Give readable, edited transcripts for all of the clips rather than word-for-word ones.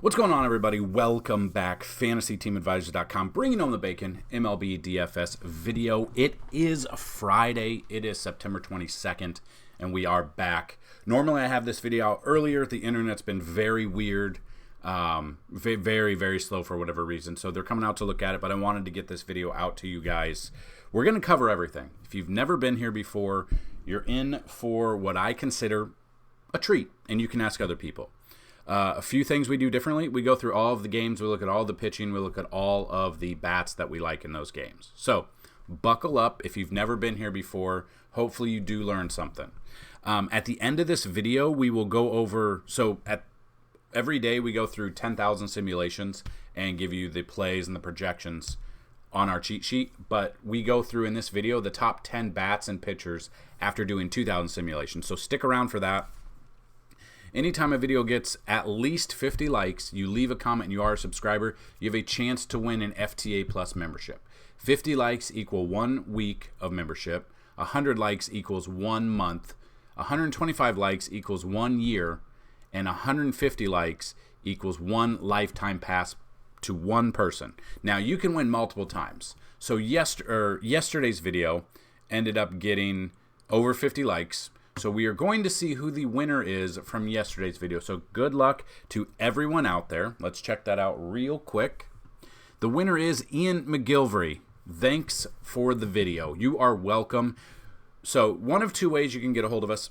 What's going on, everybody? Welcome back. FantasyTeamAdvisors.com, bringing home the bacon, MLB DFS video. It is Friday. It is September 22nd, and we are back. Normally, I have this video out earlier. The internet's been very weird, very, very slow for whatever reason. So they're coming out to look at it, but I wanted to get this video out to you guys. We're going to cover everything. If you've never been here before, you're in for what I consider a treat, and you can ask other people. A few things we do differently. We go through all of the games. We look at all the pitching. We look at all of the bats that we like in those games. So buckle up. If you've never been here before, hopefully you do learn something. At the end of this video, we will go over, every day we go through 10,000 simulations and give you the plays and the projections on our cheat sheet. But we go through in this video the top 10 bats and pitchers after doing 2,000 simulations. So stick around for that. Anytime a video gets at least 50 likes, you leave a comment and you are a subscriber, you have a chance to win an FTA Plus membership. 50 likes equal 1 week of membership. 100 likes equals 1 month. 125 likes equals 1 year. And 150 likes equals 1 lifetime pass to one person. Now, you can win multiple times. So yesterday's video ended up getting over 50 likes. So we are going to see who the winner is from yesterday's video. So good luck to everyone out there. Let's check that out real quick. The winner is Ian McGilvery. Thanks for the video. You are welcome. So one of two ways you can get a hold of us.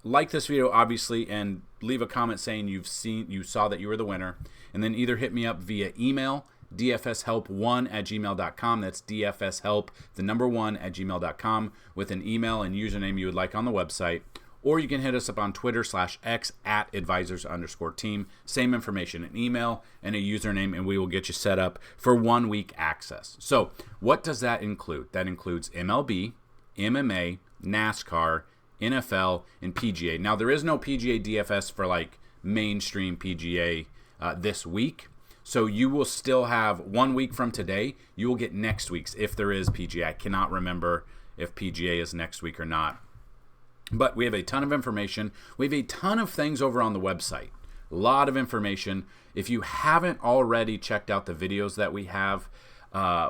Like this video, obviously, and leave a comment saying you saw that you were the winner. And then either hit me up via email, dfshelp1@gmail.com. That's dfshelp, the number 1@gmail.com, with an email and username you would like on the website. Or you can hit us up on Twitter /X @advisors_team. Same information, an email and a username, and we will get you set up for 1 week access. So what does that include? That includes MLB, MMA, NASCAR, NFL, and PGA. Now, there is no PGA DFS for like mainstream PGA this week. So you will still have 1 week from today. You will get next week's if there is PGA. I cannot remember if PGA is next week or not. But we have a ton of information. We have a ton of things over on the website. A lot of information. If you haven't already checked out the videos that we have,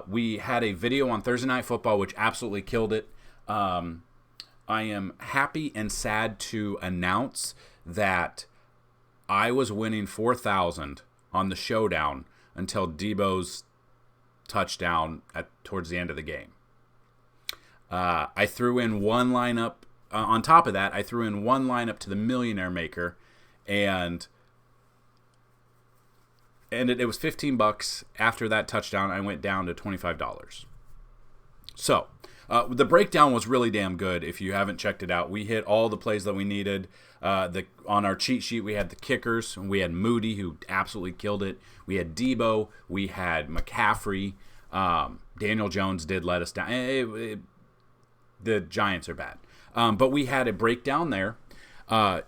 we had a video on Thursday Night Football, which absolutely killed it. I am happy and sad to announce that I was winning 4,000 on the showdown until Debo's touchdown towards the end of the game. I threw in one lineup. On top of that, I threw in one lineup to the Millionaire Maker, and it was $15. After that touchdown, I went down to $25. So the breakdown was really damn good. If you haven't checked it out, we hit all the plays that we needed. On our cheat sheet, we had the kickers. We had Moody, who absolutely killed it. We had Debo. We had McCaffrey. Daniel Jones did let us down. The Giants are bad. But we had a breakdown there.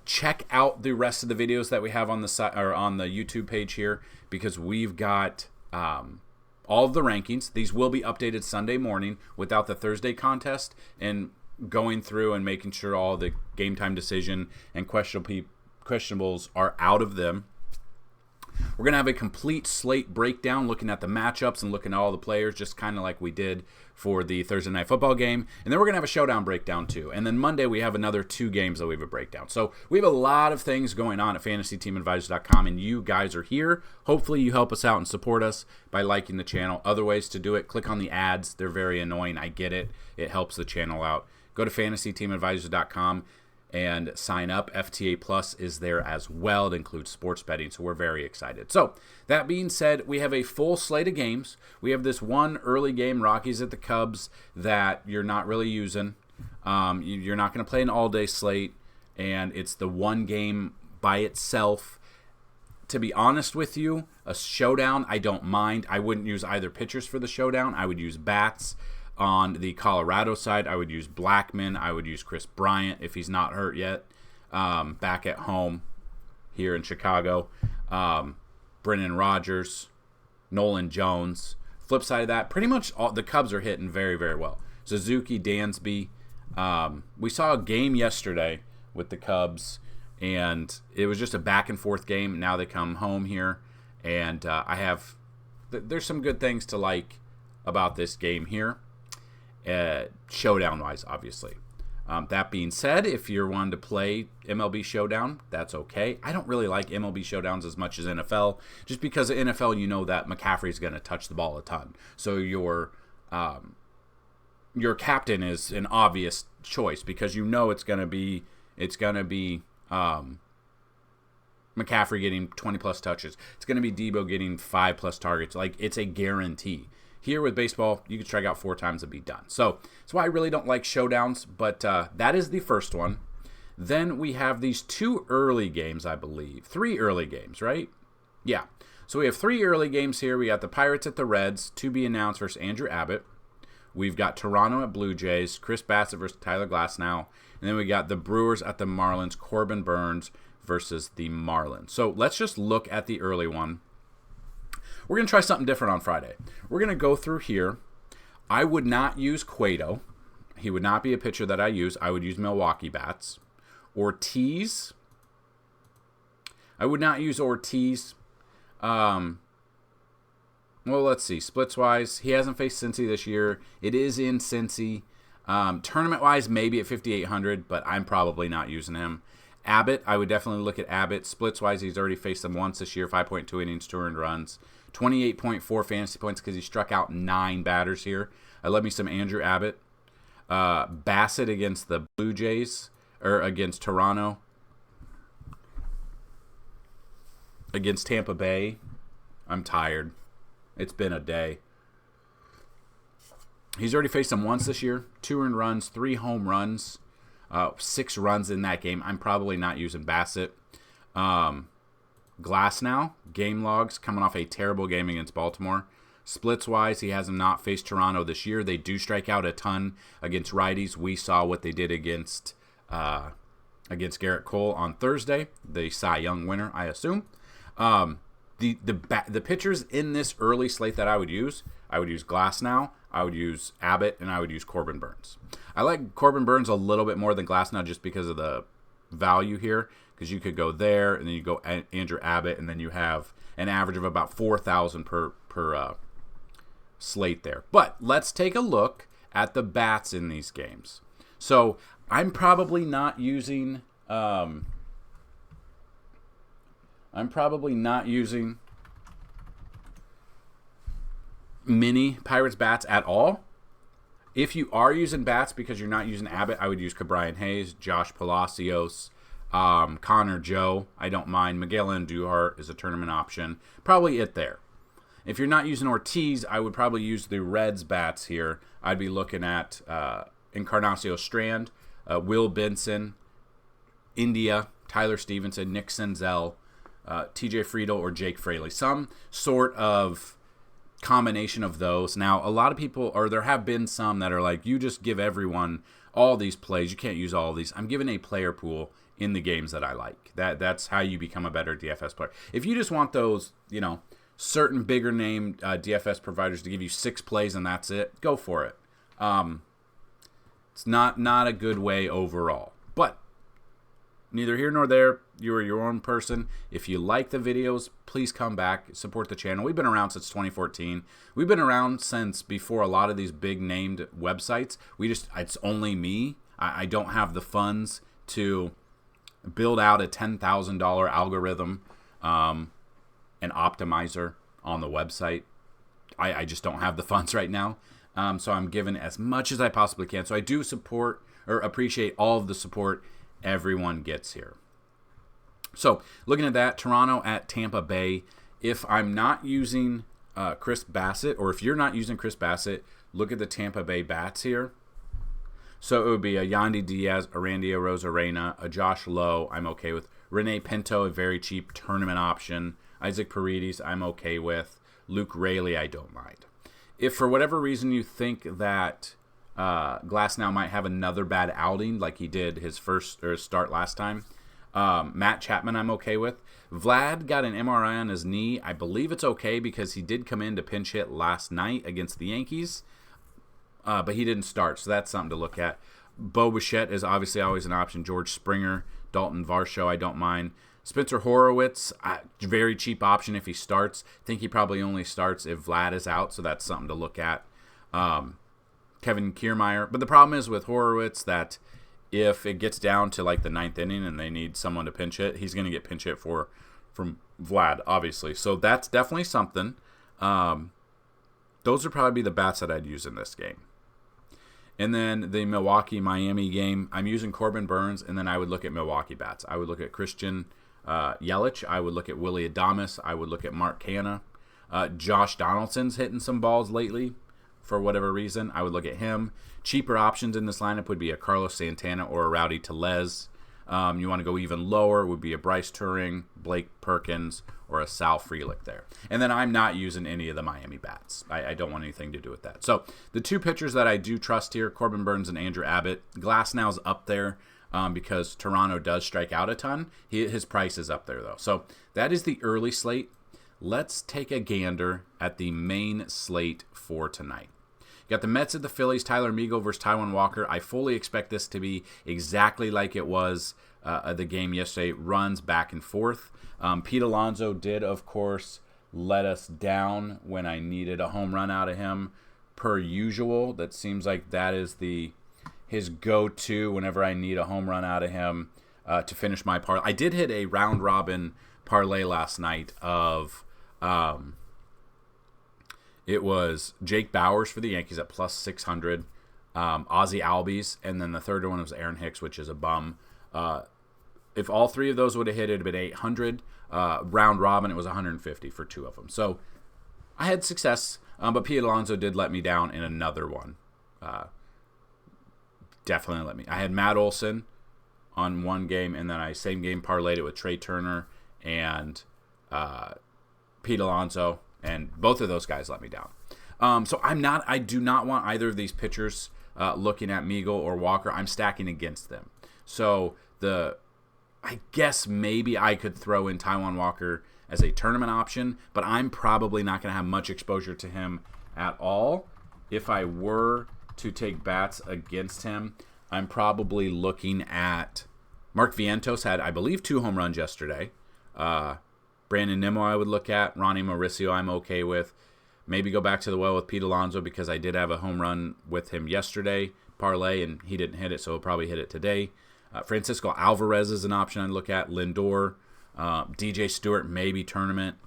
Check out the rest of the videos that we have on the site or on the YouTube page here, because we've got all of the rankings. These will be updated Sunday morning without the Thursday contest, and going through and making sure all the game time decision and questionables are out of them. We're going to have a complete slate breakdown, looking at the matchups and looking at all the players, just kind of like we did for the Thursday Night Football game. And then we're going to have a showdown breakdown too. And then Monday we have another 2 games that we have a breakdown. So we have a lot of things going on at FantasyTeamAdvisors.com, and you guys are here. Hopefully you help us out and support us by liking the channel. Other ways to do it, click on the ads. They're very annoying. I get it. It helps the channel out. Go to FantasyTeamAdvisors.com and sign up. FTA Plus is there as well. It includes sports betting, so we're very excited. So that being said, we have a full slate of games. We have this one early game, Rockies at the Cubs, that you're not really using. You're not going to play an all-day slate, and it's the one game by itself. To be honest with you, a showdown, I don't mind. I wouldn't use either pitchers for the showdown. I would use bats. On the Colorado side, I would use Blackman. I would use Chris Bryant if he's not hurt yet. Back at home here in Chicago. Brennan Rodgers, Nolan Jones. Flip side of that, pretty much all the Cubs are hitting very, very well. Suzuki, Dansby. We saw a game yesterday with the Cubs, and it was just a back and forth game. Now they come home here. And there's some good things to like about this game here, showdown-wise, obviously. That being said, if you're one to play MLB Showdown, that's okay. I don't really like MLB Showdowns as much as NFL, just because of NFL, you know that McCaffrey's going to touch the ball a ton. So your captain is an obvious choice because you know it's going to be McCaffrey getting 20-plus touches. It's going to be Debo getting 5-plus targets. Like, it's a guarantee. Here with baseball, you can strike out 4 times and be done. So that's why I really don't like showdowns, but that is the first one. Then we have these 2 early games, I believe. 3 early games, right? Yeah. So we have 3 early games here. We got the Pirates at the Reds, to be announced versus Andrew Abbott. We've got Toronto at Blue Jays, Chris Bassett versus Tyler Glasnow. And then we got the Brewers at the Marlins, Corbin Burns versus the Marlins. So let's just look at the early one. We're going to try something different on Friday. We're going to go through here. I would not use Cueto. He would not be a pitcher that I use. I would use Milwaukee bats. Ortiz. I would not use Ortiz. Well, let's see. Splits-wise, he hasn't faced Cincy this year. It is in Cincy. Tournament-wise, maybe at 5,800, but I'm probably not using him. Abbott, I would definitely look at Abbott. Splits-wise, he's already faced them once this year, 5.2 innings, 2 earned runs, 28.4 fantasy points because he struck out 9 batters here. I love me some Andrew Abbott. Bassett against the Blue Jays, or against Toronto. Against Tampa Bay. I'm tired. It's been a day. He's already faced them once this year. 2 earned runs, 3 home runs. 6 runs in that game. I'm probably not using Bassett. Glasnow, game logs, coming off a terrible game against Baltimore. Splits-wise, he has not faced Toronto this year. They do strike out a ton against righties. We saw what they did against Garrett Cole on Thursday, the Cy Young winner, I assume. The pitchers in this early slate that I would use Glasnow, I would use Abbott, and I would use Corbin Burns. I like Corbin Burns a little bit more than Glasnow just because of the value here, because you could go there, and then you go Andrew Abbott, and then you have an average of about 4,000 per slate there. But let's take a look at the bats in these games. So I'm probably not using mini Pirates bats at all. If you are using bats because you're not using Abbott, I would use Ke'Bryan Hayes, Josh Palacios, Connor Joe. I don't mind. Miguel Andujar is a tournament option. Probably it there. If you're not using Ortiz, I would probably use the Reds bats here. I'd be looking at Encarnacio Strand, Will Benson, India, Tyler Stevenson, Nick Senzel, TJ Friedel, or Jake Fraley. Some sort of combination of those. Now, a lot of people, or there have been some that are like, you just give everyone all these plays. You can't use all of these. I'm giving a player pool in the games that I like. That's how you become a better DFS player. If you just want those, certain bigger name DFS providers to give you 6 plays and that's it, go for it. It's not a good way overall. But neither here nor there. You are your own person. If you like the videos, please come back, support the channel. We've been around since 2014. We've been around since before a lot of these big named websites. It's only me. I don't have the funds to build out a $10,000 algorithm and optimizer on the website. I just don't have the funds right now. So I'm giving as much as I possibly can. So I do support or appreciate all of the support everyone gets here. So looking at that, Toronto at Tampa Bay. If I'm not using Chris Bassett, or if you're not using Chris Bassett, look at the Tampa Bay bats here. So it would be a Yandy Diaz, a Randy Arozarena, a Josh Lowe, I'm okay with. Rene Pinto, a very cheap tournament option. Isaac Paredes, I'm okay with. Luke Raley, I don't mind. If for whatever reason you think that Glasnow might have another bad outing like he did his first or start last time, Matt Chapman I'm okay with. Vlad got an MRI on his knee. I believe it's okay because he did come in to pinch hit last night against the Yankees, but he didn't start, so that's something to look at. Bo Bichette is obviously always an option. George Springer, Dalton Varsho, I don't mind. Spencer Horowitz, very cheap option if he starts. I think he probably only starts if Vlad is out, so that's something to look at. Kevin Kiermaier. But the problem is with Horowitz that if it gets down to like the 9th inning and they need someone to pinch hit, he's going to get pinch hit from Vlad, obviously. So that's definitely something. Those would probably be the bats that I'd use in this game. And then the Milwaukee-Miami game, I'm using Corbin Burnes, and then I would look at Milwaukee bats. I would look at Christian Yelich. I would look at Willy Adames. I would look at Mark Canha. Josh Donaldson's hitting some balls lately for whatever reason. I would look at him. Cheaper options in this lineup would be a Carlos Santana or a Rowdy Tellez. You want to go even lower, would be a Bryce Turing, Blake Perkins, or a Sal Frelick there. And then I'm not using any of the Miami bats. I don't want anything to do with that. So the two pitchers that I do trust here, Corbin Burnes and Andrew Abbott. Glasnow's up there because Toronto does strike out a ton. His price is up there, though. So that is the early slate. Let's take a gander at the main slate for tonight. You got the Mets at the Phillies, Tyler Meagle versus Taijuan Walker. I fully expect this to be exactly like it was the game yesterday. Runs back and forth. Pete Alonso did, of course, let us down when I needed a home run out of him, per usual. That seems like that is his go-to whenever I need a home run out of him to finish my parlay. I did hit a round-robin parlay last night of... it was Jake Bauers for the Yankees at plus 600, Ozzie Albies, and then the third one was Aaron Hicks, which is a bum. If all three of those would have hit, it would have been 800. Round robin, it was 150 for two of them. So I had success, but Pete Alonso did let me down in another one. Definitely let me. I had Matt Olson on one game, and then I same game parlayed it with Trey Turner and Pete Alonso. And both of those guys let me down. So I do not want either of these pitchers looking at Meagle or Walker. I'm stacking against them. So I guess maybe I could throw in Taijuan Walker as a tournament option, but I'm probably not going to have much exposure to him at all. If I were to take bats against him, I'm probably looking at Mark Vientos had, I believe, 2 home runs yesterday. Brandon Nimmo I would look at. Ronnie Mauricio I'm okay with. Maybe go back to the well with Pete Alonso because I did have a home run with him yesterday, parlay, and he didn't hit it, so he'll probably hit it today. Francisco Alvarez is an option I'd look at. Lindor. DJ Stewart, maybe tournament.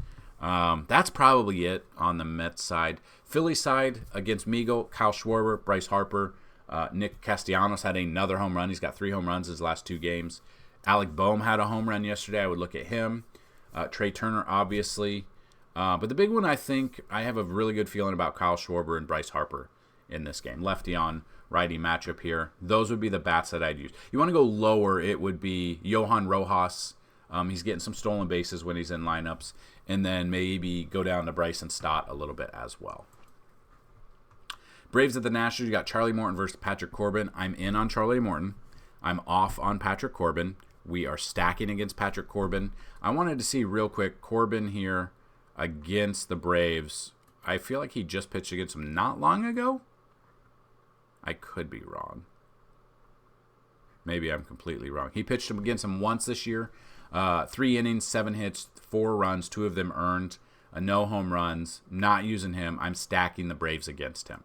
That's probably it on the Mets side. Philly side against Meagle, Kyle Schwarber, Bryce Harper. Nick Castellanos had another home run. He's got 3 home runs his last 2 games. Alec Boehm had a home run yesterday. I would look at him. Trey Turner, obviously. But the big one, I think, I have a really good feeling about Kyle Schwarber and Bryce Harper in this game. Lefty on righty matchup here. Those would be the bats that I'd use. You want to go lower, it would be Johan Rojas. He's getting some stolen bases when he's in lineups. And then maybe go down to Bryson Stott a little bit as well. Braves at the Nationals, you got Charlie Morton versus Patrick Corbin. I'm in on Charlie Morton. I'm off on Patrick Corbin. We are stacking against Patrick Corbin. I wanted to see real quick Corbin here against the Braves. I feel like he just pitched against them not long ago. I could be wrong. Maybe I'm completely wrong. He pitched against them once this year. 3 innings, 7 hits, 4 runs, 2 of them earned. No home runs. Not using him. I'm stacking the Braves against him.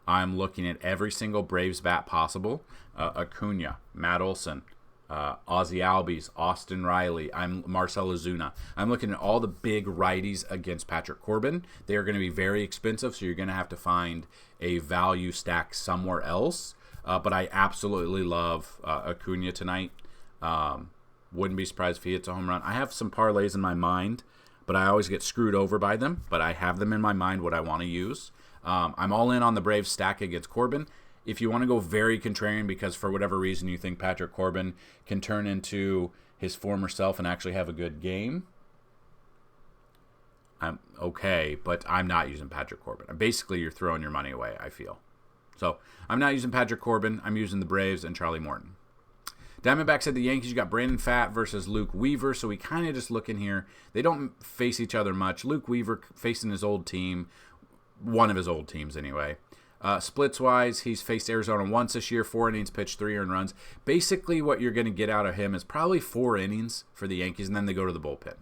I'm looking at every single Braves bat possible. Acuna, Matt Olson, Ozzie Albies, Austin Riley, I'm Marcell Ozuna. I'm looking at all the big righties against Patrick Corbin. They are going to be very expensive, so you're going to have to find a value stack somewhere else. But I absolutely love Acuna tonight. Wouldn't be surprised if he hits a home run. I have some parlays in my mind, but I always get screwed over by them. But I have them in my mind what I want to use. I'm all in on the Braves stack against Corbin. If you want to go very contrarian because for whatever reason you think Patrick Corbin can turn into his former self and actually have a good game, I'm okay, but I'm not using Patrick Corbin. Basically, you're throwing your money away, I feel. So I'm not using Patrick Corbin. I'm using the Braves and Charlie Morton. Diamondbacks at the Yankees, you got Brandon Pfaadt versus Luke Weaver, so we kind of just look in here. They don't face each other much. Luke Weaver facing his old team, one of his old teams anyway. Splits-wise, he's faced Arizona once this year, 4 innings pitched, 3 earned runs. Basically, what you're going to get out of him is probably 4 innings for the Yankees, and then they go to the bullpen.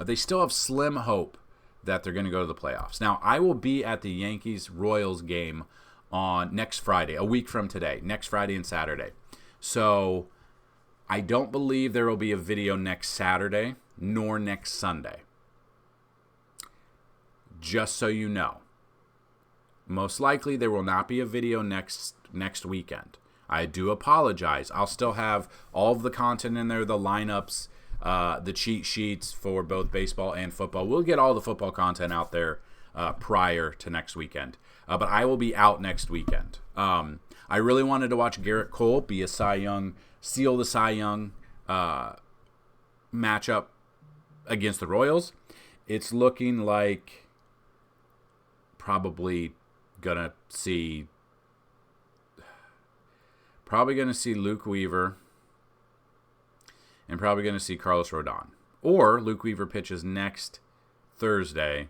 They still have slim hope that they're going to go to the playoffs. Now, I will be at the Yankees-Royals game on next Friday, a week from today, next Friday and Saturday. So I don't believe there will be a video next Saturday nor next Sunday. Just so you know. Most likely there will not be a video next weekend. I do apologize. I'll still have all of the content in there, the lineups, the cheat sheets for both baseball and football. We'll get all the football content out there prior to next weekend. But I will be out next weekend. I really wanted to watch Garrett Cole be a seal the Cy Young matchup against the Royals. It's looking like probably gonna see Luke Weaver and probably gonna see Carlos Rodon. Or Luke Weaver pitches next Thursday,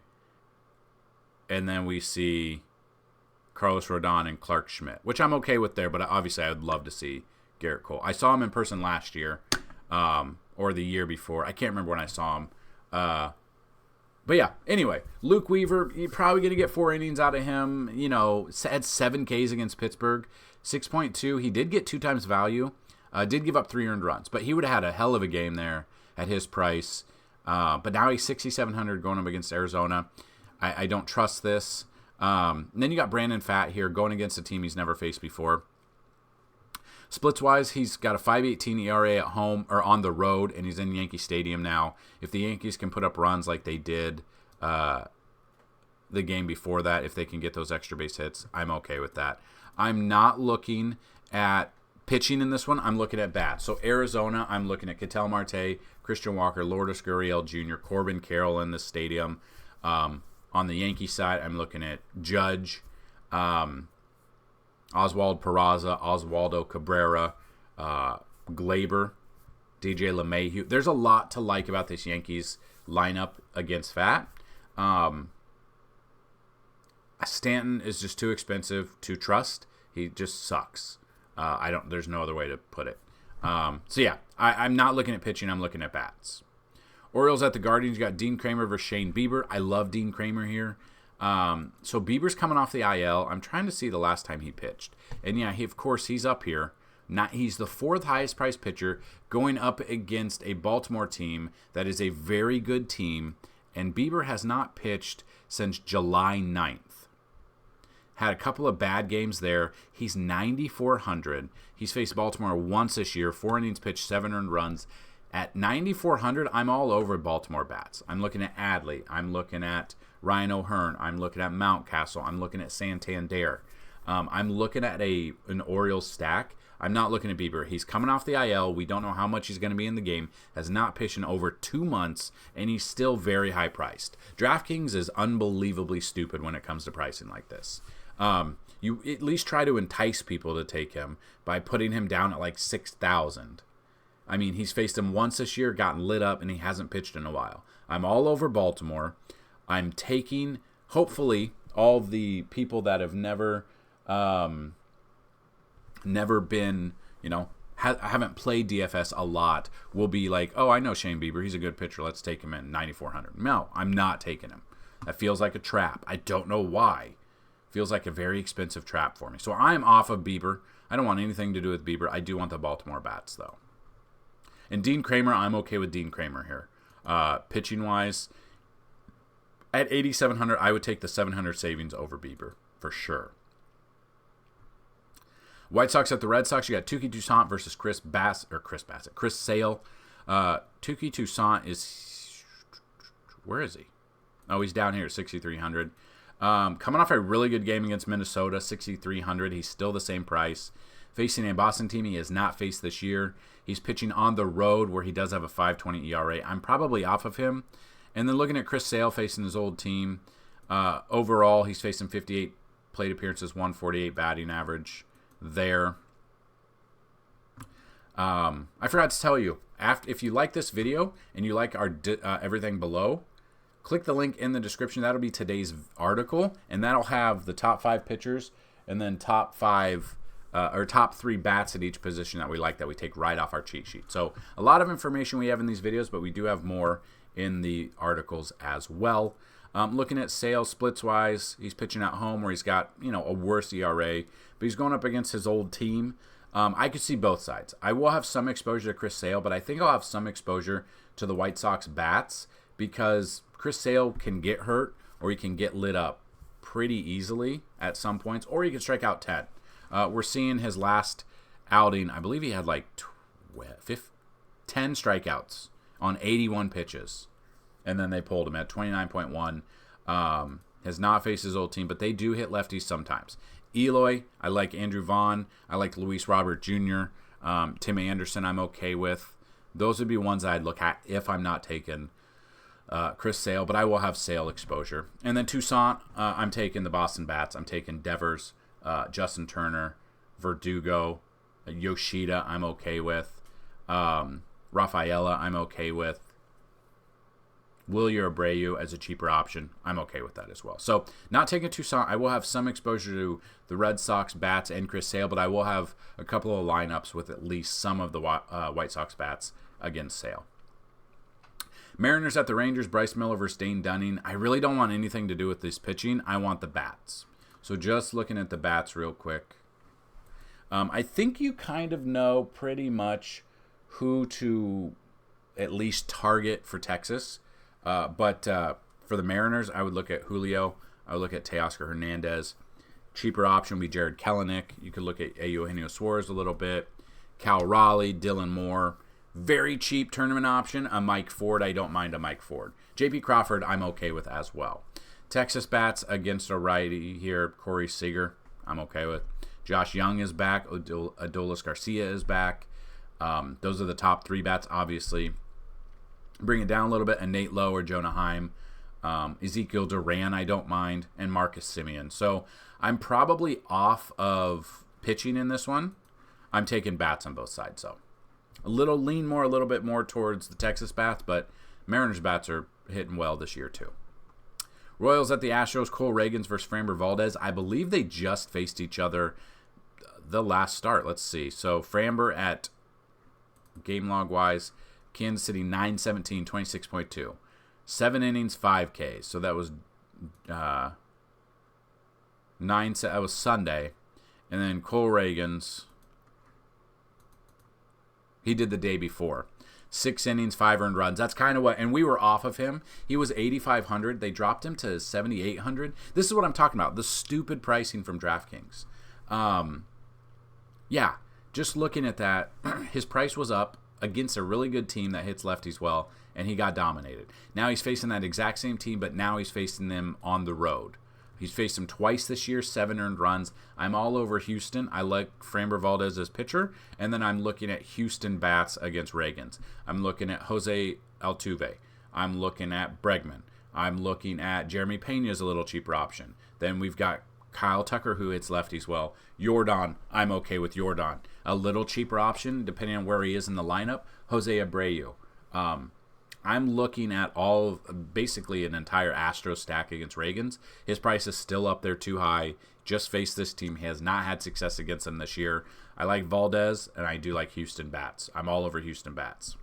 and then we see Carlos Rodon and Clark Schmidt, which I'm okay with there, but obviously I would love to see Garrett Cole. I saw him in person last year, or the year before. I can't remember when I saw him. But yeah, anyway, Luke Weaver, you're probably going to get 4 innings out of him. You know, had 7 Ks against Pittsburgh, 6.2. He did get 2 times value, did give up 3 earned runs, but he would have had a hell of a game there at his price. But now he's 6,700 going up against Arizona. I don't trust this. And then you got Brandon Pfaadt here going against a team he's never faced before. Splits-wise, he's got a 5.18 ERA at home or on the road, and he's in Yankee Stadium now. If the Yankees can put up runs like they did the game before that, if they can get those extra base hits, I'm okay with that. I'm not looking at pitching in this one. I'm looking at bats. So Arizona, I'm looking at Ketel Marte, Christian Walker, Lourdes Gurriel Jr., Corbin Carroll in the stadium. On the Yankee side, I'm looking at Judge, Oswald Peraza, Oswaldo Cabrera, Glaber, DJ LeMahieu. There's a lot to like about this Yankees lineup against Pfaadt. Stanton is just too expensive to trust. He just sucks. There's no other way to put it. So yeah, I'm not looking at pitching. I'm looking at bats. Orioles at the Guardians. You got Dean Kramer versus Shane Bieber. I love Dean Kramer here. So Bieber's coming off the IL. I'm trying to see the last time he pitched. And yeah, he's up here. He's the 4th highest priced pitcher going up against a Baltimore team that is a very good team. And Bieber has not pitched since July 9th. Had a couple of bad games there. He's 9,400. He's faced Baltimore once this year. 4 innings pitched, 7 earned runs. At 9,400, I'm all over Baltimore bats. I'm looking at Adley. I'm looking at Ryan O'Hearn. I'm looking at Mountcastle. I'm looking at Santander. I'm looking at an Orioles stack. I'm not looking at Bieber. He's coming off the IL. We don't know how much he's going to be in the game. Has not pitched in over 2 months, and he's still very high priced. DraftKings is unbelievably stupid when it comes to pricing like this. You at least try to entice people to take him by putting him down at like 6,000. I mean, he's faced him once this year, gotten lit up, and he hasn't pitched in a while. I'm all over Baltimore. I'm taking, hopefully, all the people that have never been, haven't played DFS a lot will be like, oh, I know Shane Bieber. He's a good pitcher. Let's take him in 9,400. No, I'm not taking him. That feels like a trap. I don't know why. Feels like a very expensive trap for me. So I'm off of Bieber. I don't want anything to do with Bieber. I do want the Baltimore bats, though. And Dean Kramer, I'm okay with Dean Kramer here. Pitching-wise, at 8,700, I would take the 700 savings over Bieber, for sure. White Sox at the Red Sox, you got Touki Toussaint versus Chris Sale. Touki Toussaint is, where is he? Oh, he's down here, 6,300. Coming off a really good game against Minnesota, 6,300. He's still the same price. Facing a Boston team he has not faced this year. He's pitching on the road where he does have a 5.20 ERA. I'm probably off of him. And then looking at Chris Sale facing his old team. Overall, he's facing 58 plate appearances, 148 batting average there. I forgot to tell you, if you like this video and you like our everything below, click the link in the description. That'll be today's article, and that'll have the top 5 pitchers and then top 5 or top 3 bats at each position that we like that we take right off our cheat sheet. So a lot of information we have in these videos, but we do have more in the articles as well. Looking at Sale splits-wise, he's pitching at home where he's got, a worse ERA, but he's going up against his old team. I could see both sides. I will have some exposure to Chris Sale, but I think I'll have some exposure to the White Sox bats because Chris Sale can get hurt or he can get lit up pretty easily at some points, or he can strike out 10. We're seeing his last outing, I believe he had like 10 strikeouts on 81 pitches. And then they pulled him at 29.1. Has not faced his old team, but they do hit lefties sometimes. Eloy, I like Andrew Vaughn. I like Luis Robert Jr. Tim Anderson, I'm okay with. Those would be ones I'd look at if I'm not taking Chris Sale, but I will have Sale exposure. And then Toussaint, I'm taking the Boston Bats. I'm taking Devers, Justin Turner, Verdugo, Yoshida, I'm okay with. Rafaela, I'm okay with. Wilyer Abreu as a cheaper option, I'm okay with that as well. So not taking Toussaint, I will have some exposure to the Red Sox bats and Chris Sale, but I will have a couple of lineups with at least some of the White Sox bats against Sale. Mariners at the Rangers, Bryce Miller versus Dane Dunning. I really don't want anything to do with this pitching. I want the bats. So just looking at the bats real quick. I think you kind of know pretty much who to at least target for Texas. But for the Mariners, I would look at Julio. I would look at Teoscar Hernandez. Cheaper option would be Jared Kelenic. You could look at Eugenio Suarez a little bit. Cal Raleigh, Dylan Moore. Very cheap tournament option, a Mike Ford. I don't mind a Mike Ford. J.P. Crawford, I'm okay with as well. Texas bats against a righty here. Corey Seager, I'm okay with. Josh Young is back. Adolis Garcia is back. Those are the top 3 bats, obviously. Bring it down a little bit, and Nate Lowe or Jonah Heim. Ezekiel Duran, I don't mind, and Marcus Semien. So I'm probably off of pitching in this one. I'm taking bats on both sides, so. A little bit more towards the Texas bats, but Mariners bats are hitting well this year too. Royals at the Astros, Cole Ragans versus Framber Valdez. I believe they just faced each other the last start. Let's see. So Framber at game log wise, Kansas City 9-17, 26.2. 7 innings, 5 Ks. So that was that was Sunday. And then Cole Ragans, he did the day before. 6 innings, 5 earned runs. That's kind of what, and we were off of him. He was 8,500. They dropped him to 7,800. This is what I'm talking about. The stupid pricing from DraftKings. Yeah, just looking at that, his price was up against a really good team that hits lefties well, and he got dominated. Now he's facing that exact same team, but now he's facing them on the road. He's faced them twice this year, 7 earned runs. I'm all over Houston. I like Framber Valdez as pitcher, and then I'm looking at Houston bats against Ragans. I'm looking at Jose Altuve. I'm looking at Bregman. I'm looking at Jeremy Pena as a little cheaper option. Then we've got Kyle Tucker, who hits lefties well. Yordan, I'm okay with Yordan. A little cheaper option, depending on where he is in the lineup, Jose Abreu. I'm looking at basically an entire Astros stack against Ragans. His price is still up there too high. Just faced this team. He has not had success against them this year. I like Valdez, and I do like Houston bats. I'm all over Houston bats.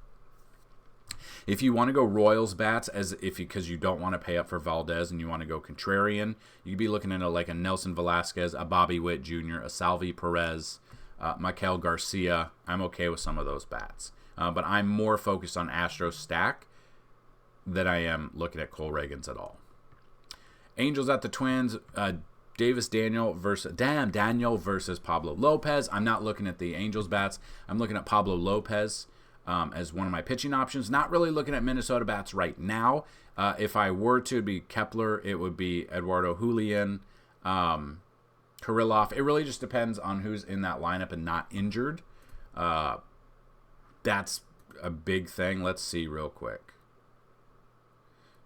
If you want to go Royals bats, because you don't want to pay up for Valdez and you want to go contrarian, you'd be looking at a Nelson Velasquez, a Bobby Witt Jr., a Salvi Perez, Maikel Garcia. I'm okay with some of those bats. But I'm more focused on Astros stack than I am looking at Cole Ragans at all. Angels at the Twins, Daniel versus Pablo Lopez. I'm not looking at the Angels bats. I'm looking at Pablo Lopez as one of my pitching options. Not really looking at Minnesota bats right now. If I were to, it'd be Kepler. It would be Eduardo Julian, Kirilloff. It really just depends on who's in that lineup and not injured. That's a big thing. Let's see real quick.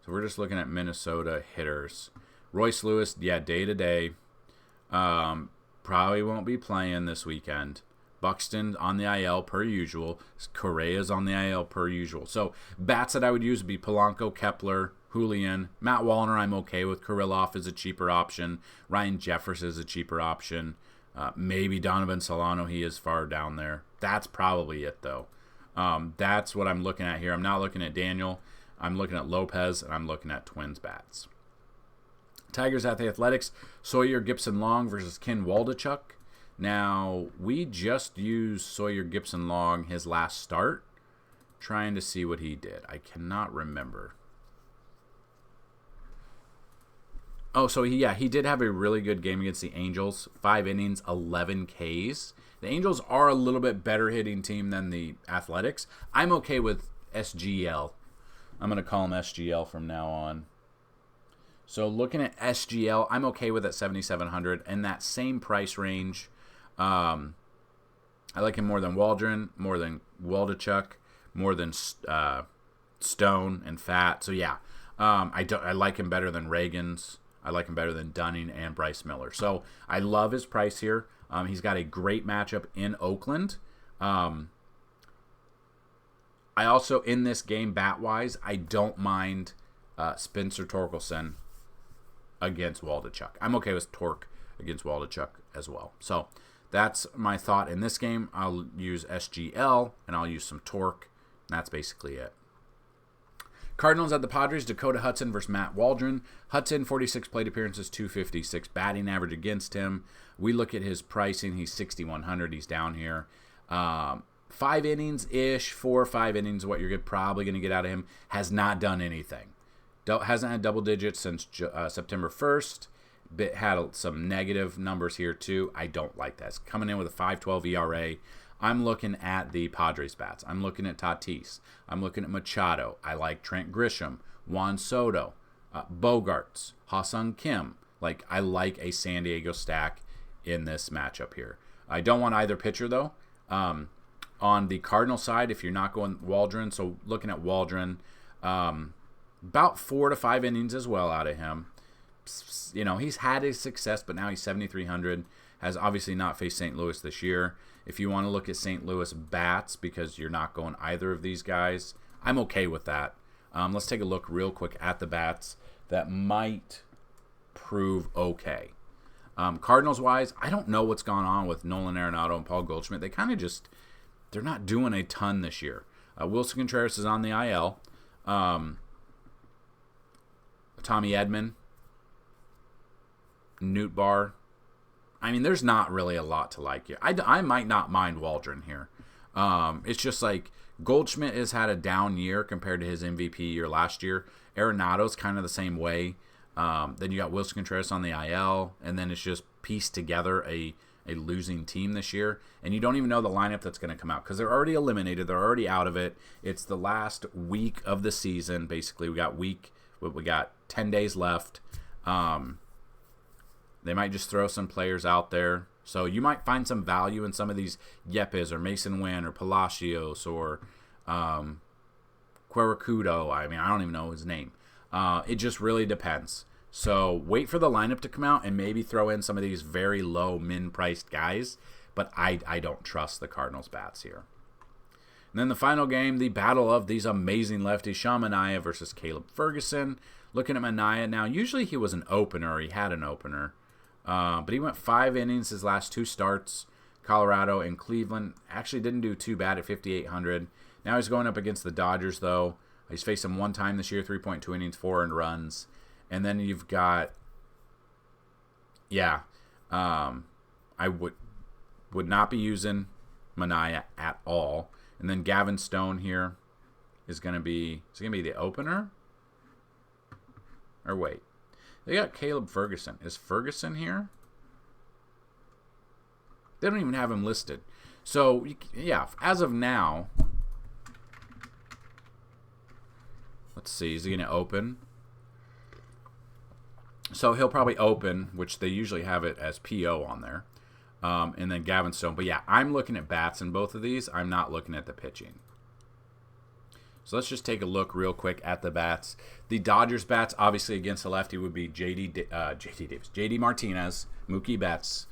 So we're just looking at Minnesota hitters. Royce Lewis, day to day. Probably won't be playing this weekend. Buxton on the IL per usual. Correa's on the IL per usual. So bats that I would use would be Polanco, Kepler, Julian. Matt Wallner, I'm okay with. Kirilloff is a cheaper option. Ryan Jeffers is a cheaper option. Maybe Donovan Solano, he is far down there. That's probably it, though. That's what I'm looking at here. I'm not looking at Daniel. I'm looking at Lopez, and I'm looking at Twins bats. Tigers at the Athletics, Sawyer Gibson Long versus Ken Waldichuk. Now, we just used Sawyer Gibson Long his last start, trying to see what he did. I cannot remember. Oh, so he did have a really good game against the Angels. 5 innings, 11 Ks. The Angels are a little bit better hitting team than the Athletics. I'm okay with SGL. I'm going to call him SGL from now on. So looking at SGL, I'm okay with at 7,700 and that same price range. I like him more than Waldron, more than Waldichuk, more than Stone and Fat. So yeah, I like him better than Reagan's. I like him better than Dunning and Bryce Miller. So I love his price here. He's got a great matchup in Oakland. I also, in this game, bat-wise, I don't mind Spencer Torkelson against Waldichuk. I'm okay with Torque against Waldichuk as well. So that's my thought in this game. I'll use SGL, and I'll use some Torque. That's basically it. Cardinals at the Padres, Dakota Hudson versus Matt Waldron. Hudson, 46 plate appearances, 256 batting average against him. We look at his pricing. He's 6,100. He's down here. 5 innings-ish, 4 or 5 innings, what you're probably going to get out of him. Has not done anything. Hasn't had double digits since September 1st. Had some negative numbers here, too. I don't like that. It's coming in with a 5.12 ERA. I'm looking at the Padres bats. I'm looking at Tatis. I'm looking at Machado. I like Trent Grisham, Juan Soto, Bogarts, Ha-Sung Kim. I like a San Diego stack in this matchup here. I don't want either pitcher, though. On the Cardinal side, if you're not going Waldron, so looking at Waldron, about 4 to 5 innings as well out of him. He's had his success, but now he's 7,300. Has obviously not faced St. Louis this year. If you want to look at St. Louis bats, because you're not going either of these guys, I'm okay with that. Let's take a look real quick at the bats that might prove okay. Cardinals-wise, I don't know what's gone on with Nolan Arenado and Paul Goldschmidt. They kind of they're not doing a ton this year. Wilson Contreras is on the IL. Tommy Edman, Newt Barr. I mean, there's not really a lot to like here. I might not mind Waldron here. It's just Goldschmidt has had a down year compared to his MVP year last year. Arenado's kind of the same way. Then you got Wilson Contreras on the IL, and then it's just pieced together a losing team this year. And you don't even know the lineup that's going to come out because they're already eliminated. They're already out of it. It's the last week of the season, basically. We got 10 days left. They might just throw some players out there. So you might find some value in some of these Yepes or Mason Wynn or Palacios or Queracudo. I mean, I don't even know his name. It just really depends. So wait for the lineup to come out and maybe throw in some of these very low min-priced guys. But I don't trust the Cardinals bats here. And then the final game, the battle of these amazing lefties, Sean Manaea versus Caleb Ferguson. Looking at Manaea now, usually he was an opener, or he had an opener. But he went 5 innings his last 2 starts. Colorado and Cleveland actually didn't do too bad at 5,800. Now he's going up against the Dodgers, though. He's faced them 1 time this year, 3.2 innings, 4 earned runs. And then you've got, I would not be using Manaea at all. And then Gavin Stone here is going to be the opener? Or wait. They got Caleb Ferguson. Is Ferguson here? They don't even have him listed. So, yeah, as of now, let's see. Is he going to open? So he'll probably open, which they usually have it as PO on there. And then Gavin Stone. But, yeah, I'm looking at bats in both of these. I'm not looking at the pitching. So let's just take a look real quick at the bats. The Dodgers bats, obviously against the lefty, would be JD Martinez, Mookie Betts,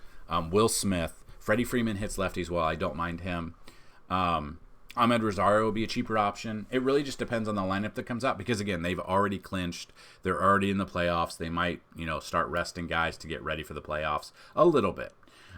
Will Smith. Freddie Freeman hits lefties well. I don't mind him. Ahmed Rosario will be a cheaper option. It really just depends on the lineup that comes out because, again, they've already clinched. They're already in the playoffs. They might, start resting guys to get ready for the playoffs a little bit.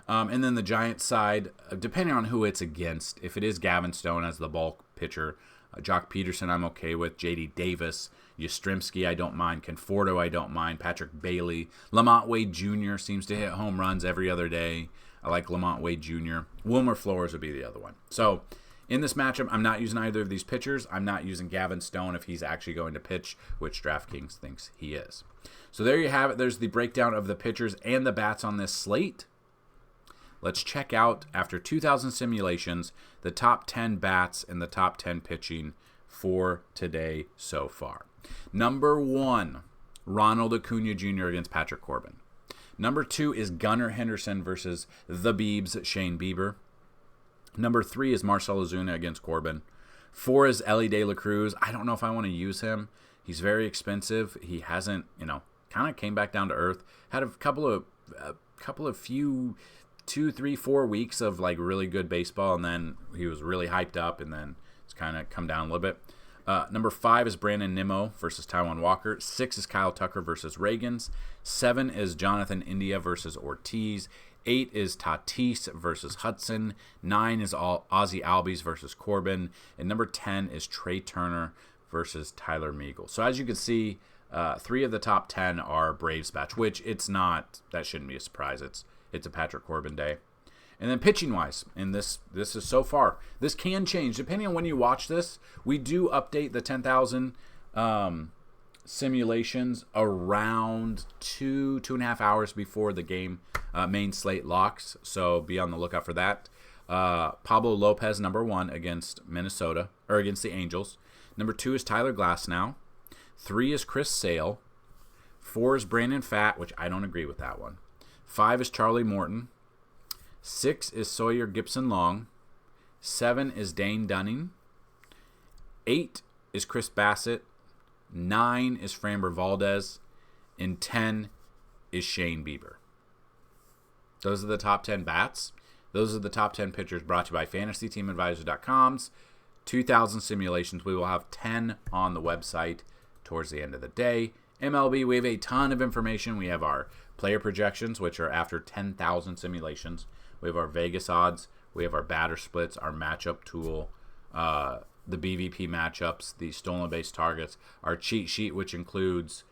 And then the Giants side, depending on who it's against, if it is Gavin Stone as the bulk pitcher, Jock Peterson I'm okay with, J.D. Davis, Yastrzemski I don't mind, Conforto I don't mind, Patrick Bailey, Lamont Wade Jr. seems to hit home runs every other day. I like Lamont Wade Jr. Wilmer Flores would be the other one. So in this matchup, I'm not using either of these pitchers. I'm not using Gavin Stone if he's actually going to pitch, which DraftKings thinks he is. So there you have it. There's the breakdown of the pitchers and the bats on this slate. Let's check out, after 2,000 simulations, the top 10 bats and the top 10 pitching for today so far. Number 1, Ronald Acuna Jr. against Patrick Corbin. Number 2 is Gunnar Henderson versus the Biebs, Shane Bieber. Number 3 is Marcell Ozuna against Corbin. 4 is Elly De La Cruz. I don't know if I want to use him. He's very expensive. He hasn't, kind of came back down to earth. Had a couple of few 2, 3, 4 weeks of like really good baseball, and then he was really hyped up, and then it's kind of come down a little bit. Number 5 is Brandon Nimmo versus Taijuan Walker. 6 is Kyle Tucker versus Reagans. 7 is Jonathan India versus Ortiz. 8 is Tatis versus Hudson. 9 is Ozzie Albies versus Corbin. And number 10 is Trey Turner versus Tyler Meagle. So as you can see, 3 of the top 10 are Braves batch, which it's not. That shouldn't be a surprise. It's a Patrick Corbin day. And then pitching-wise, and this is so far, this can change. Depending on when you watch this, we do update the 10,000 simulations around 2.5 hours before the game main slate locks. So be on the lookout for that. Pablo Lopez, number 1, against Minnesota, or against the Angels. Number 2 is Tyler Glasnow. 3 is Chris Sale. 4 is Brandon Pfaadt, which I don't agree with that one. 5 is Charlie Morton. 6 is Sawyer Gipson-Long. 7 is Dane Dunning. 8 is Chris Bassett. 9 is Framber Valdez. And 10 is Shane Bieber. Those are the top 10 bats. Those are the top 10 pitchers brought to you by FantasyTeamAdvisors.com's 2,000 simulations. We will have 10 on the website towards the end of the day. MLB, we have a ton of information. We have our player projections, which are after 10,000 simulations. We have our Vegas odds. We have our batter splits, our matchup tool, the BVP matchups, the stolen base targets, our cheat sheet, which includes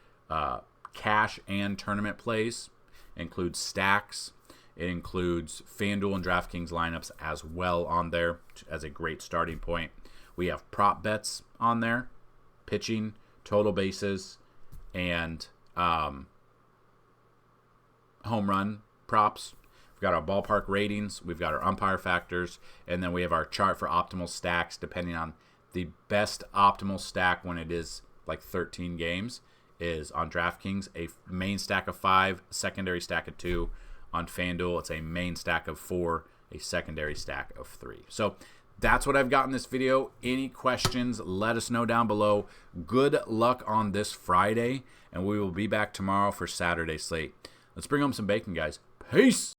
cash and tournament plays, includes stacks. It includes Fanduel and DraftKings lineups as well on there as a great starting point. We have prop bets on there, pitching, total bases, and home run props. We've got our ballpark ratings. We've got our umpire factors. And then we have our chart for optimal stacks, depending on the best optimal stack when it is like 13 games is on DraftKings, a main stack of 5, a secondary stack of 2. On FanDuel, it's a main stack of 4, a secondary stack of 3. So that's what I've got in this video. Any questions, let us know down below. Good luck on this Friday, and we will be back tomorrow for Saturday slate. Let's bring home some bacon, guys. Peace!